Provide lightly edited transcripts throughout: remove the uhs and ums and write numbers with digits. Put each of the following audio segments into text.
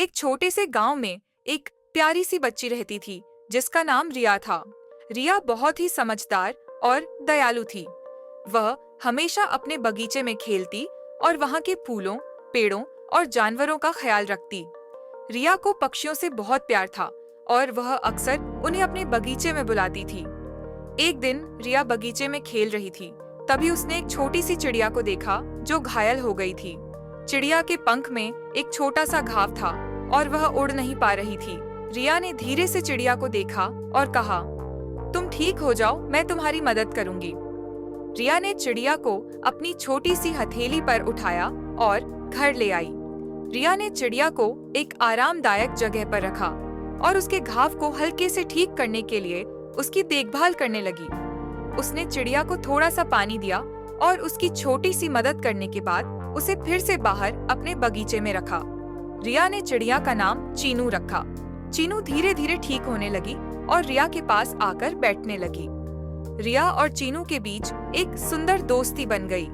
एक छोटे से गांव में एक प्यारी सी बच्ची रहती थी जिसका नाम रिया था। रिया बहुत ही समझदार और दयालु थी। वह हमेशा अपने बगीचे में खेलती और वहां के फूलों, पेड़ों और जानवरों का ख्याल रखती। रिया को पक्षियों से बहुत प्यार था और वह अक्सर उन्हें अपने बगीचे में बुलाती थी। एक दिन रिया बगीचे में खेल रही थी, तभी उसने एक छोटी सी चिड़िया को देखा जो घायल हो गई थी। चिड़िया के पंख में एक छोटा सा घाव था और वह उड़ नहीं पा रही थी। रिया ने धीरे से चिड़िया को देखा और कहा, तुम ठीक हो जाओ, मैं तुम्हारी मदद करूंगी। रिया ने चिड़िया को अपनी छोटी सी हथेली पर उठाया और घर ले आई। रिया ने चिड़िया को एक आरामदायक जगह पर रखा और उसके घाव को हल्के से ठीक करने के लिए उसकी देखभाल करने लगी। उसने चिड़िया को थोड़ा सा पानी दिया और उसकी छोटी सी मदद करने के बाद उसे फिर से बाहर अपने बगीचे में रखा। रिया ने चिड़िया का नाम चीनू रखा। चीनू धीरे धीरे ठीक होने लगी और रिया के पास आकर बैठने लगी। रिया और चीनू के बीच एक सुंदर दोस्ती बन गई।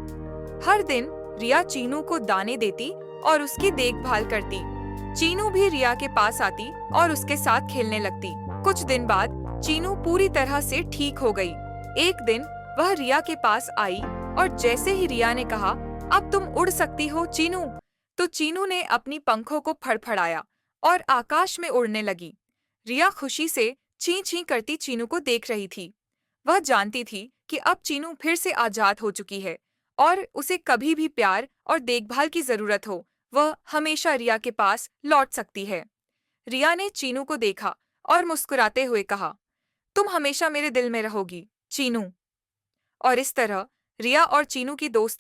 हर दिन रिया चीनू को दाने देती और उसकी देखभाल करती। चीनू भी रिया के पास आती और उसके साथ खेलने लगती। कुछ दिन बाद चीनू पूरी तरह से ठीक हो गई। एक दिन वह रिया के पास आई और जैसे ही रिया ने कहा, अब तुम उड़ सकती हो चीनू, तो चीनू ने अपनी पंखों को फड़फड़ाया और आकाश में उड़ने लगी। रिया खुशी से ची ची करती चीनू को देख रही थी। वह जानती थी कि अब चीनू फिर से आजाद हो चुकी है और उसे कभी भी प्यार और देखभाल की जरूरत हो, वह हमेशा रिया के पास लौट सकती है। रिया ने चीनू को देखा और मुस्कुराते हुए कहा, तुम हमेशा मेरे दिल में रहोगी चीनू। और इस तरह रिया और चीनू की दोस्ती